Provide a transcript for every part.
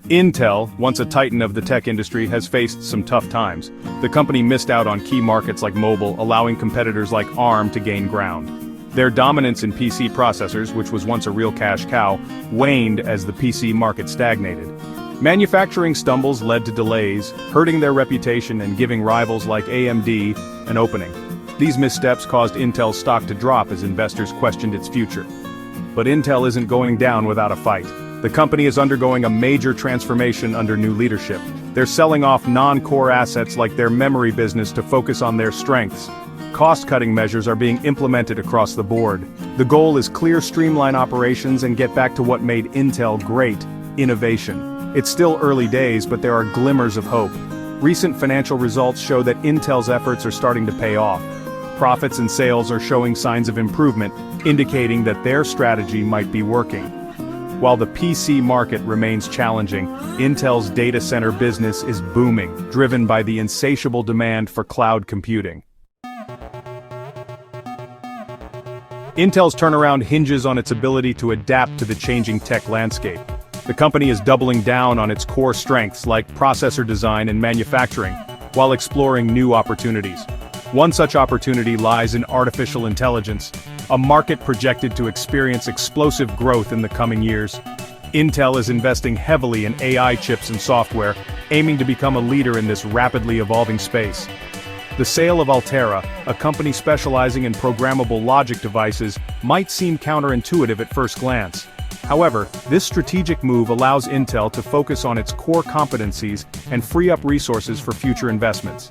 Intel, once a titan of the tech industry, has faced some tough times. The company missed out on key markets like mobile, allowing competitors like ARM to gain ground. Their dominance in PC processors, which was once a real cash cow, waned as the PC market stagnated. Manufacturing stumbles led to delays, hurting their reputation and giving rivals like AMD an opening. These missteps caused Intel's stock to drop as investors questioned its future. But Intel isn't going down without a fight. The company is undergoing a major transformation under new leadership. They're selling off non-core assets like their memory business to focus on their strengths. Cost-cutting measures are being implemented across the board. The goal is clear, streamline operations and get back to what made Intel great: innovation. It's still early days, but there are glimmers of hope. Recent financial results show that Intel's efforts are starting to pay off. Profits and sales are showing signs of improvement, indicating that their strategy might be working. While the PC market remains challenging, Intel's data center business is booming, driven by the insatiable demand for cloud computing. Intel's turnaround hinges on its ability to adapt to the changing tech landscape. The company is doubling down on its core strengths like processor design and manufacturing, while exploring new opportunities. One such opportunity lies in artificial intelligence, a market projected to experience explosive growth in the coming years. Intel is investing heavily in AI chips and software, aiming to become a leader in this rapidly evolving space. The sale of Altera, a company specializing in programmable logic devices, might seem counterintuitive at first glance. However, this strategic move allows Intel to focus on its core competencies and free up resources for future investments.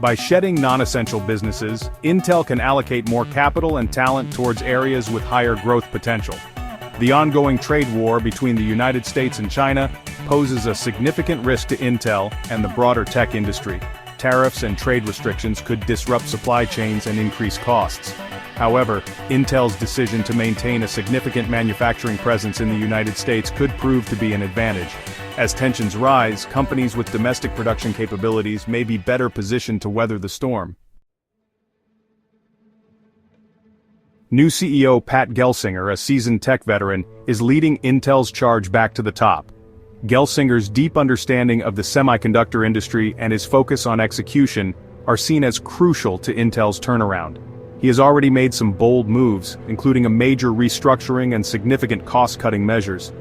By shedding non-essential businesses, Intel can allocate more capital and talent towards areas with higher growth potential. The ongoing trade war between the United States and China poses a significant risk to Intel and the broader tech industry. Tariffs and trade restrictions could disrupt supply chains and increase costs. However, Intel's decision to maintain a significant manufacturing presence in the United States could prove to be an advantage. As tensions rise, companies with domestic production capabilities may be better positioned to weather the storm. New CEO Pat Gelsinger, a seasoned tech veteran, is leading Intel's charge back to the top. Gelsinger's deep understanding of the semiconductor industry and his focus on execution are seen as crucial to Intel's turnaround. He has already made some bold moves, including a major restructuring and significant cost-cutting measures.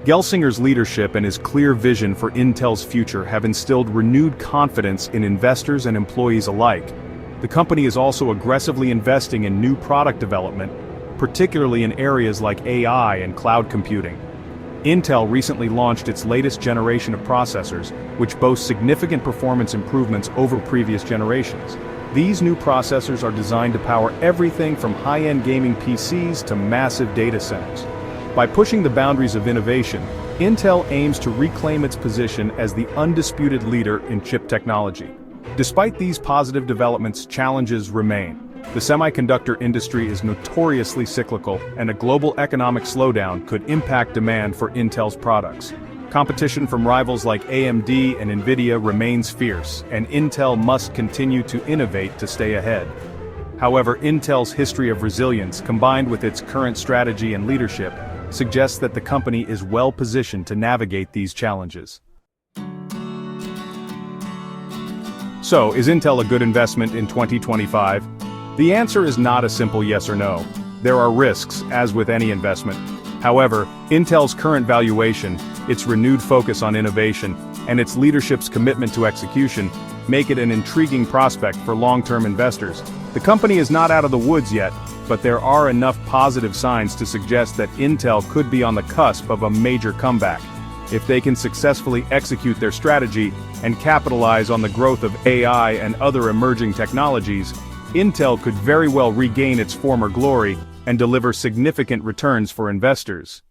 Gelsinger's leadership and his clear vision for Intel's future have instilled renewed confidence in investors and employees alike. The company is also aggressively investing in new product development, particularly in areas like AI and cloud computing. Intel recently launched its latest generation of processors, which boast significant performance improvements over previous generations. These new processors are designed to power everything from high-end gaming PCs to massive data centers. By pushing the boundaries of innovation, Intel aims to reclaim its position as the undisputed leader in chip technology. Despite these positive developments, challenges remain. The semiconductor industry is notoriously cyclical, and a global economic slowdown could impact demand for Intel's products. Competition from rivals like AMD and Nvidia remains fierce, and Intel must continue to innovate to stay ahead. However, Intel's history of resilience, combined with its current strategy and leadership, suggests that the company is well positioned to navigate these challenges. So, is Intel a good investment in 2025? The answer is not a simple yes or no. There are risks, as with any investment. However, Intel's current valuation, its renewed focus on innovation, and its leadership's commitment to execution make it an intriguing prospect for long-term investors. The company is not out of the woods yet, but there are enough positive signs to suggest that Intel could be on the cusp of a major comeback. If they can successfully execute their strategy and capitalize on the growth of AI and other emerging technologies, Intel could very well regain its former glory and deliver significant returns for investors.